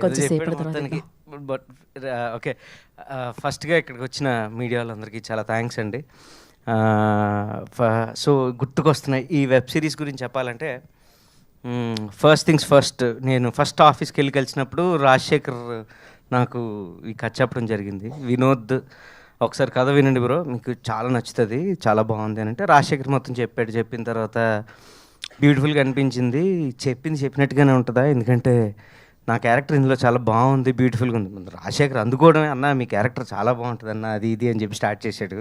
కొంచెం సేపటి మొత్తానికి. బట్ ఓకే, ఫస్ట్గా ఇక్కడికి వచ్చిన మీడియా వాళ్ళందరికీ చాలా థ్యాంక్స్ అండి. సో గుర్తుకొస్తున్నాయి ఈ వెబ్ సిరీస్ గురించి చెప్పాలంటే, ఫస్ట్ థింగ్స్ ఫస్ట్, నేను ఫస్ట్ ఆఫీస్కి వెళ్ళి కలిసినప్పుడు రాజశేఖర్ నాకు ఈ కథ చెప్పడం జరిగింది. వినోద్ ఒకసారి కథ వినండి బ్రో, మీకు చాలా నచ్చుతుంది, చాలా బాగుంది అని అంటే రాజశేఖర్ మొత్తం చెప్పాడు. చెప్పిన తర్వాత బ్యూటిఫుల్గా అనిపించింది. చెప్పినట్టుగానే ఉంటుందా, ఎందుకంటే నా క్యారెక్టర్ ఇందులో చాలా బాగుంది, బ్యూటిఫుల్గా ఉంది. రాజశేఖర్ అందుకోవడమే, అన్న మీ క్యారెక్టర్ చాలా బాగుంటుంది అన్న, అది ఇది అని చెప్పి స్టార్ట్ చేశాడు.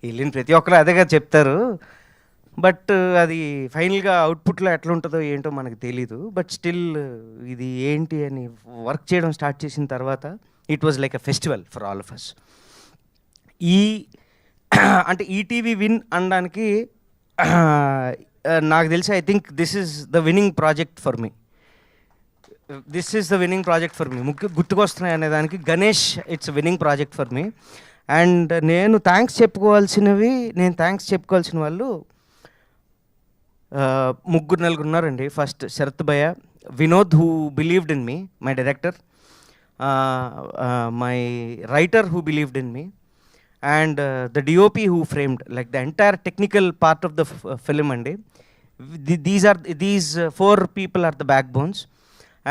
వెళ్ళిన ప్రతి ఒక్కరు అదేగా చెప్తారు, బట్ అది ఫైనల్గా అవుట్పుట్లో ఎట్లా ఉంటుందో ఏంటో మనకు తెలీదు. బట్ స్టిల్ ఇది ఏంటి అని వర్క్ చేయడం స్టార్ట్ చేసిన తర్వాత it was like a festival for all of us. అంటే ఈటీవీ విన్ అనడానికి నాకు తెలిసి I think this is the winning project for me. గుర్తుకొస్తున్నాయి అనే దానికి Ganesh it's winning project for me. And నేను థ్యాంక్స్ చెప్పుకోవాల్సిన వాళ్ళు నలుగురు ఉన్నారండి. ఫస్ట్ శరత్ భయ్య, Vinod who believed in me, my director, my writer who believed in me, and the DOP who framed like the entire technical part of the film andi. These four people are the backbones,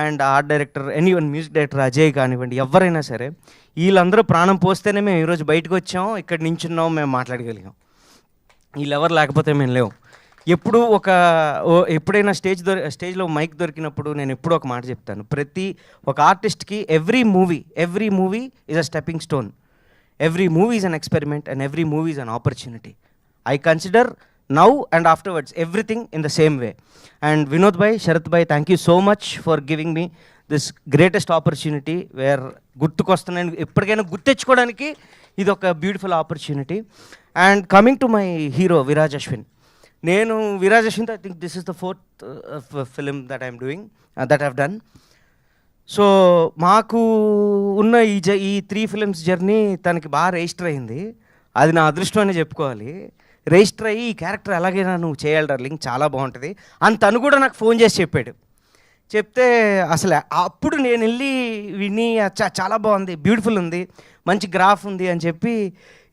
and art director, anyone, music director Ajay kanivandi, evvaraina sare వీళ్ళందరూ ప్రాణం పోస్తేనే మేము ఈరోజు బయటకు వచ్చాం, ఇక్కడ నించున్నాం, మేము మాట్లాడగలిగాం. వీళ్ళెవరు లేకపోతే మేము లేవు. ఎప్పుడైనా స్టేజ్లో మైక్ దొరికినప్పుడు నేను ఎప్పుడూ ఒక మాట చెప్తాను, ప్రతి ఒక ఆర్టిస్ట్కి every movie is a stepping stone. Every movie is an experiment and every movie is an opportunity. I consider now and afterwards everything in the same way. And Vinod bhai, Sharath bhai, thank you so much for giving me this greatest opportunity where gurtukostunnanu eppadikaina gurtechkodaniki idi oka beautiful opportunity. And coming to my hero Viraj Ashwin, nenu Viraj Ashwin, I think this is the fourth film that I am doing, that I have done. So మాకు ఉన్న ఈ 3 films journey తనకి బాగా register అయింది. అది నా అదృష్టం అని చెప్పుకోవాలి. రిజిస్టర్ అయ్యి ఈ క్యారెక్టర్ ఎలాగైనా నువ్వు చేయాలి డార్లింగ్, చాలా బాగుంటుంది అని తను కూడా నాకు ఫోన్ చేసి చెప్పాడు. చెప్తే అసలు అప్పుడు నేను వెళ్ళి విని చాలా బాగుంది, బ్యూటిఫుల్ ఉంది, మంచి గ్రాఫ్ ఉంది అని చెప్పి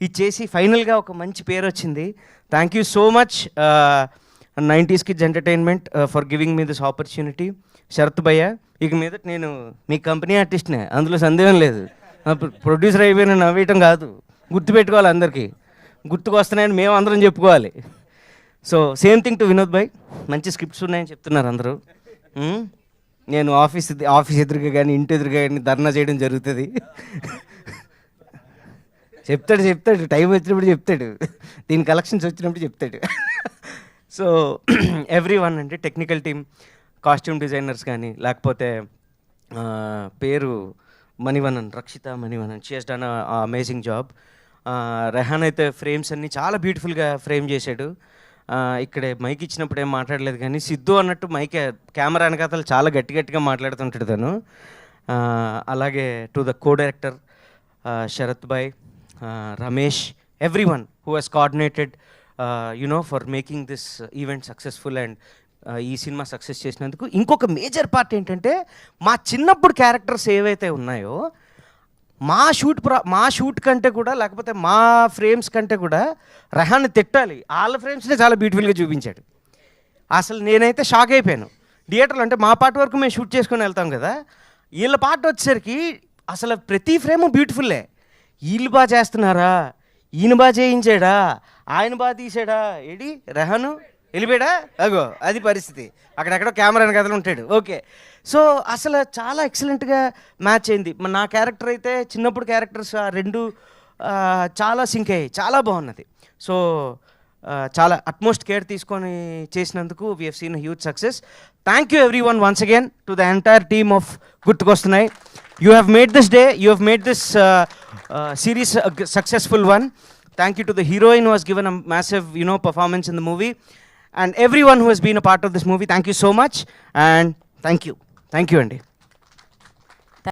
ఇచ్చేసి ఫైనల్గా ఒక మంచి పేరు వచ్చింది. Thank you so much 90s Kids Entertainment for giving me this opportunity. Sharath భయ్య, ఇక మీద నేను మీ కంపెనీ ఆర్టిస్ట్నే, అందులో సందేహం లేదు. ప్రొడ్యూసర్ అయిపోయిన నవ్వేయటం కాదు, గుర్తుపెట్టుకోవాలి, అందరికీ గుర్తుకొస్తున్నాయని మేము అందరం చెప్పుకోవాలి. So same thing to Vinod bhai, మంచి స్క్రిప్ట్స్ ఉన్నాయని చెప్తున్నారు అందరూ. నేను ఆఫీస్ ఎదురుగా కానీ ఇంటి ఎదురుగా కానీ ధర్నా చేయడం జరుగుతుంది. చెప్తాడు టైం వచ్చినప్పుడు చెప్తాడు, దీని కలెక్షన్స్ వచ్చినప్పుడు చెప్తాడు. సో ఎవ్రీ వన్ అంటే టెక్నికల్ టీమ్, కాస్ట్యూమ్ డిజైనర్స్ కానీ, లేకపోతే పేరు Rakshita Manivanan, she has done amazing job. Rehan అయితే ఫ్రేమ్స్ అన్నీ చాలా బ్యూటిఫుల్గా ఫ్రేమ్ చేశాడు. ఇక్కడే మైక్ ఇచ్చినప్పుడు ఏం మాట్లాడలేదు, కానీ సిద్ధు అన్నట్టు కెమెరా వెనకాతలు చాలా గట్టిగా మాట్లాడుతుంటాడు తను. అలాగే to the co director Sharath భాయ్, Ramesh, everyone who has coordinated for making this event successful and ఈ సినిమా సక్సెస్ చేసినందుకు. ఇంకొక మేజర్ పార్ట్ ఏంటంటే, మా చిన్నప్పుడు క్యారెక్టర్స్ ఏవైతే ఉన్నాయో మా షూట్ కంటే కూడా, లేకపోతే మా ఫ్రేమ్స్ కంటే కూడా రెహాన్ని తిట్టాలి, వాళ్ళ ఫ్రేమ్స్నే చాలా బ్యూటిఫుల్గా చూపించాడు. అసలు నేనైతే షాక్ అయిపోయాను. థియేటర్లో అంటే మా పార్ట్ వరకు మేము షూట్ చేసుకొని వెళ్తాం కదా, వీళ్ళ పార్ట్ వచ్చేసరికి అసలు ప్రతి ఫ్రేము బ్యూటిఫుల్లే. వీళ్ళు బాగా చేస్తున్నారా, ఈయన బాగా చేయించాడా, ఆయన బాగా తీసాడా, ఏడి రెహాను వెళ్ళిపోయాడా, అగో అది పరిస్థితి, అక్కడెక్కడో కెమెరా కథలు ఉంటాడు. ఓకే, సో అసలు చాలా ఎక్సలెంట్గా మ్యాచ్ అయింది. నా క్యారెక్టర్ అయితే చిన్నప్పుడు క్యారెక్టర్స్ రెండు చాలా సింక్ అయ్యాయి, చాలా బాగున్నది. సో చాలా అట్మోస్ట్ కేర్ తీసుకొని చేసినందుకు we have seen huge success. Thank you everyone once again to the entire team of గుర్తుకొస్తున్నాయి. You have made this day, you have made this series a successful one. Thank you to the heroine who has given a massive performance in the movie, and everyone who has been a part of this movie. Thank you so much, and thank you Andy.